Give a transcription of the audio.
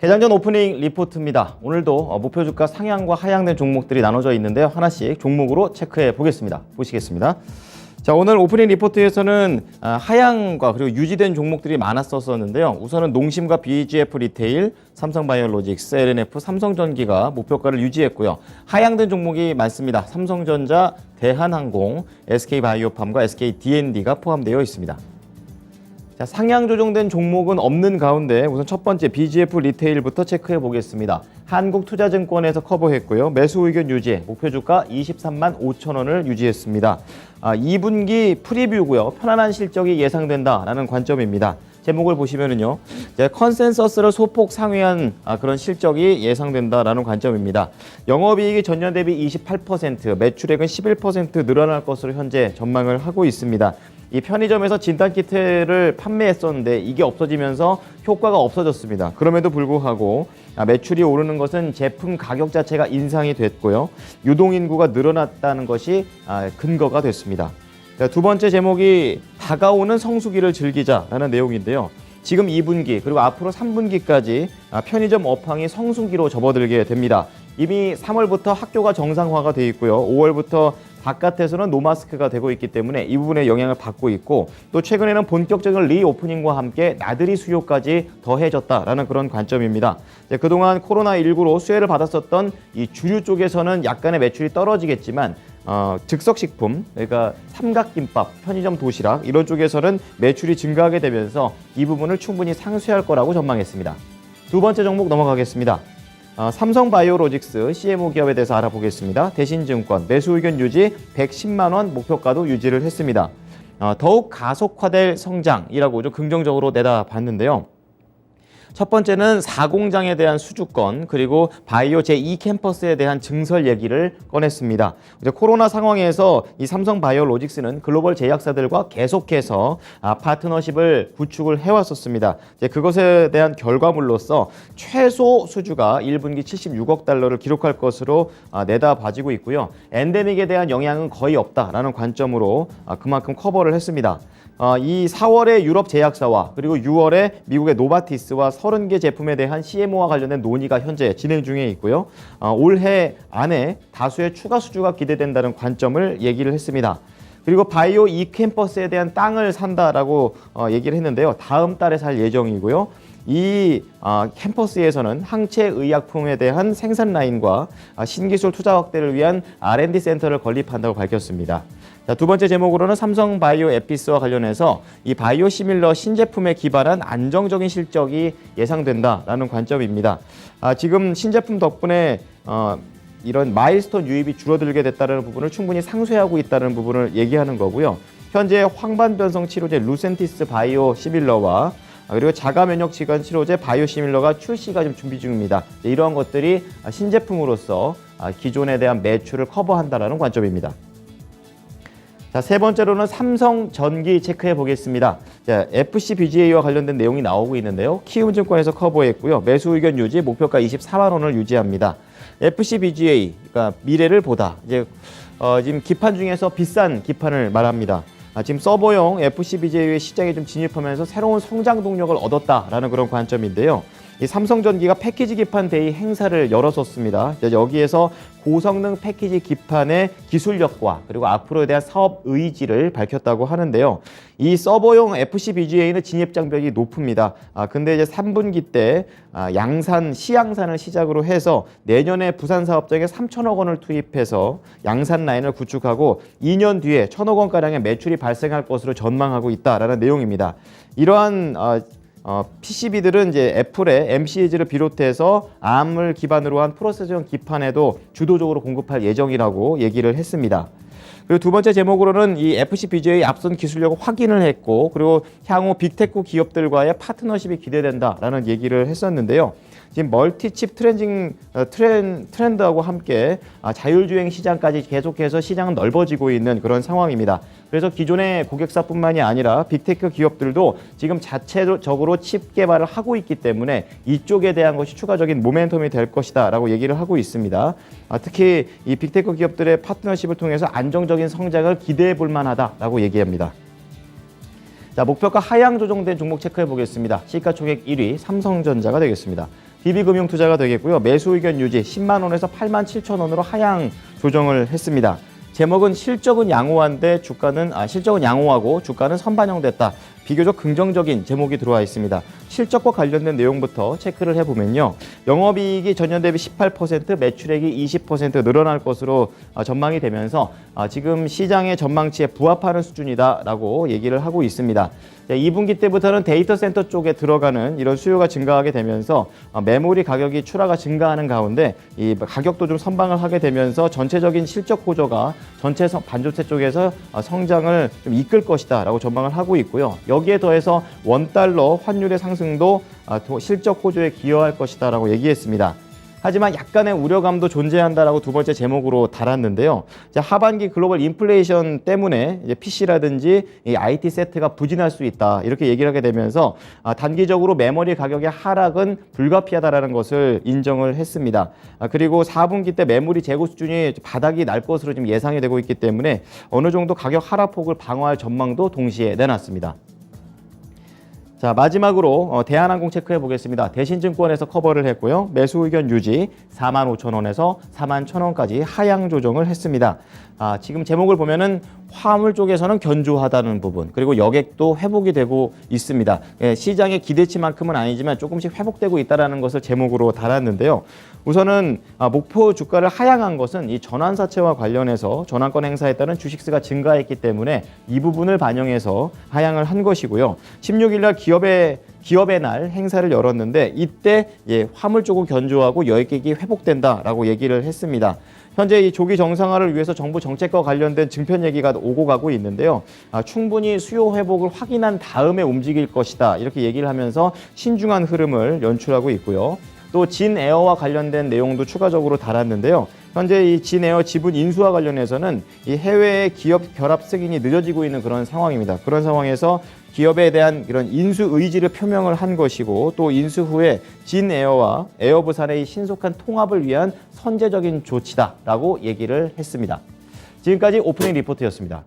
개장 전 오프닝 리포트입니다. 오늘도 목표 주가 상향과 하향된 종목들이 나눠져 있는데요. 하나씩 종목으로 체크해 보겠습니다. 보시겠습니다. 자, 오늘 오프닝 리포트에서는 하향과 그리고 유지된 종목들이 많았었는데요. 우선은 농심과 BGF 리테일, 삼성바이오로직스, LNF, 삼성전기가 목표가를 유지했고요. 하향된 종목이 많습니다. 삼성전자, 대한항공, SK바이오팜과 SKD&D가 포함되어 있습니다. 자, 상향 조정된 종목은 없는 가운데 우선 첫 번째 BGF 리테일부터 체크해 보겠습니다. 한국투자증권에서 커버했고요. 매수 의견 유지, 목표 주가 23만 5천 원을 유지했습니다. 2분기 프리뷰고요. 편안한 실적이 예상된다라는 관점입니다. 제목을 보시면은요, 컨센서스를 소폭 상회한 그런 실적이 예상된다라는 관점입니다. 영업이익이 전년 대비 28%, 매출액은 11% 늘어날 것으로 현재 전망을 하고 있습니다. 이 편의점에서 진단키트를 판매했었는데 이게 없어지면서 효과가 없어졌습니다. 그럼에도 불구하고 매출이 오르는 것은 제품 가격 자체가 인상이 됐고요. 유동인구가 늘어났다는 것이 근거가 됐습니다. 두 번째 제목이 다가오는 성수기를 즐기자라는 내용인데요. 지금 2분기 그리고 앞으로 3분기까지 편의점 업황이 성수기로 접어들게 됩니다. 이미 3월부터 학교가 정상화가 돼 있고요. 5월부터 바깥에서는 노마스크가 되고 있기 때문에 이 부분에 영향을 받고 있고, 또 최근에는 본격적인 리오프닝과 함께 나들이 수요까지 더해졌다라는 그런 관점입니다. 그동안 코로나19로 수혜를 받았었던 이 주류 쪽에서는 약간의 매출이 떨어지겠지만 즉석식품, 그러니까 삼각김밥, 편의점 도시락 이런 쪽에서는 매출이 증가하게 되면서 이 부분을 충분히 상쇄할 거라고 전망했습니다. 두 번째 종목 넘어가겠습니다. 삼성바이오로직스 CMO 기업에 대해서 알아보겠습니다. 대신증권 매수 의견 유지 110만 원 목표가도 유지를 했습니다. 더욱 가속화될 성장이라고 좀 긍정적으로 내다봤는데요. 첫 번째는 4공장에 대한 수주권, 그리고 바이오 제2캠퍼스에 대한 증설 얘기를 꺼냈습니다. 코로나 상황에서 이 삼성바이오로직스는 글로벌 제약사들과 계속해서 파트너십을 구축을 해왔었습니다. 그것에 대한 결과물로서 최소 수주가 1분기 76억 달러를 기록할 것으로 내다봐지고 있고요. 엔데믹에 대한 영향은 거의 없다라는 관점으로 그만큼 커버를 했습니다. 이 4월에 유럽 제약사와 그리고 6월에 미국의 노바티스와 30개 제품에 대한 CMO와 관련된 논의가 현재 진행 중에 있고요. 올해 안에 다수의 추가 수주가 기대된다는 관점을 얘기를 했습니다. 그리고 바이오 이캠퍼스에 대한 땅을 산다라고 얘기를 했는데요. 다음 달에 살 예정이고요. 이 캠퍼스에서는 항체 의약품에 대한 생산 라인과 신기술 투자 확대를 위한 R&D 센터를 건립한다고 밝혔습니다. 자, 두 번째 제목으로는 삼성바이오 에피스와 관련해서 이 바이오 시밀러 신제품에 기반한 안정적인 실적이 예상된다라는 관점입니다. 지금 신제품 덕분에 이런 마일스톤 유입이 줄어들게 됐다는 부분을 충분히 상쇄하고 있다는 부분을 얘기하는 거고요. 현재 황반변성 치료제 루센티스 바이오 시밀러와 그리고 자가 면역 질환 치료제 바이오 시밀러가 출시가 좀 준비 중입니다. 이러한 것들이 신제품으로서 기존에 대한 매출을 커버한다는 관점입니다. 자, 세 번째로는 삼성전기 체크해 보겠습니다. 자, FCBGA와 관련된 내용이 나오고 있는데요. 키움증권에서 커버했고요. 매수 의견 유지, 목표가 24만 원을 유지합니다. FCBGA, 그러니까 미래를 보다. 지금 기판 중에서 비싼 기판을 말합니다. 지금 서버용 FCBGA의 시장에 좀 진입하면서 새로운 성장 동력을 얻었다라는 그런 관점인데요. 이 삼성전기가 패키지 기판 데이 행사를 열었었습니다. 여기에서 고성능 패키지 기판의 기술력과 그리고 앞으로에 대한 사업 의지를 밝혔다고 하는데요. 이 서버용 FCBGA는 진입 장벽이 높습니다. 근데 이제 3분기 때 시양산을 시작으로 해서 내년에 부산 사업장에 3천억 원을 투입해서 양산 라인을 구축하고 2년 뒤에 1천억 원가량의 매출이 발생할 것으로 전망하고 있다라는 내용입니다. 이러한 PCB들은 이제 애플의 M 시리즈를 비롯해서 ARM을 기반으로 한 프로세서용 기판에도 주도적으로 공급할 예정이라고 얘기를 했습니다. 그리고 두 번째 제목으로는 이 FCBGA 앞선 기술력을 확인을 했고, 그리고 향후 빅테크 기업들과의 파트너십이 기대된다라는 얘기를 했었는데요. 지금 멀티칩 트렌드하고 함께 자율주행 시장까지 계속해서 시장은 넓어지고 있는 그런 상황입니다. 그래서 기존의 고객사뿐만이 아니라 빅테크 기업들도 지금 자체적으로 칩 개발을 하고 있기 때문에 이쪽에 대한 것이 추가적인 모멘텀이 될 것이다 라고 얘기를 하고 있습니다. 특히 이 빅테크 기업들의 파트너십을 통해서 안정적인 성장을 기대해 볼 만하다라고 얘기합니다. 자, 목표가 하향 조정된 종목 체크해 보겠습니다. 시가총액 1위 삼성전자가 되겠습니다. DB금융투자가 되겠고요. 매수 의견 유지 10만 원에서 8만 7천 원으로 하향 조정을 했습니다. 제목은 실적은 양호한데 실적은 양호하고 주가는 선반영됐다. 비교적 긍정적인 제목이 들어와 있습니다. 실적과 관련된 내용부터 체크를 해보면요. 영업이익이 전년 대비 18%, 매출액이 20% 늘어날 것으로 전망이 되면서 지금 시장의 전망치에 부합하는 수준이다라고 얘기를 하고 있습니다. 2분기 때부터는 데이터 센터 쪽에 들어가는 이런 수요가 증가하게 되면서 메모리 가격이 출하가 증가하는 가운데 이 가격도 좀 선방을 하게 되면서 전체적인 실적 호조가 전체 반도체 쪽에서 성장을 좀 이끌 것이다라고 전망을 하고 있고요. 여기에 더해서 원달러 환율의 상승도 실적 호조에 기여할 것이다라고 얘기했습니다. 하지만 약간의 우려감도 존재한다라고 두 번째 제목으로 달았는데요. 하반기 글로벌 인플레이션 때문에 이제 PC라든지 이 IT 세트가 부진할 수 있다 이렇게 얘기를 하게 되면서 단기적으로 메모리 가격의 하락은 불가피하다라는 것을 인정을 했습니다. 그리고 4분기 때 메모리 재고 수준이 바닥이 날 것으로 지금 예상이 되고 있기 때문에 어느 정도 가격 하락폭을 방어할 전망도 동시에 내놨습니다. 자, 마지막으로 대한항공 체크해 보겠습니다. 대신증권에서 커버를 했고요. 매수 의견 유지 4만 5천 원에서 4만 1천 원까지 하향 조정을 했습니다. 지금 제목을 보면은 화물 쪽에서는 견조하다는 부분, 그리고 여객도 회복이 되고 있습니다. 시장의 기대치만큼은 아니지만 조금씩 회복되고 있다는 것을 제목으로 달았는데요. 우선은 목표 주가를 하향한 것은 이 전환사채와 관련해서 전환권 행사에 따른 주식수가 증가했기 때문에 이 부분을 반영해서 하향을 한 것이고요. 16일 날 기업의 날 행사를 열었는데 이때 화물 쪽은 견조하고 여객객이 회복된다라고 얘기를 했습니다. 현재 이 조기 정상화를 위해서 정부 정책과 관련된 증편 얘기가 오고 가고 있는데요. 충분히 수요 회복을 확인한 다음에 움직일 것이다 이렇게 얘기를 하면서 신중한 흐름을 연출하고 있고요. 또 진에어와 관련된 내용도 추가적으로 달았는데요. 현재 이 진에어 지분 인수와 관련해서는 이 해외의 기업 결합 승인이 늦어지고 있는 그런 상황입니다. 그런 상황에서 기업에 대한 이런 인수 의지를 표명을 한 것이고 또 인수 후에 진에어와 에어부산의 신속한 통합을 위한 선제적인 조치다라고 얘기를 했습니다. 지금까지 오프닝 리포트였습니다.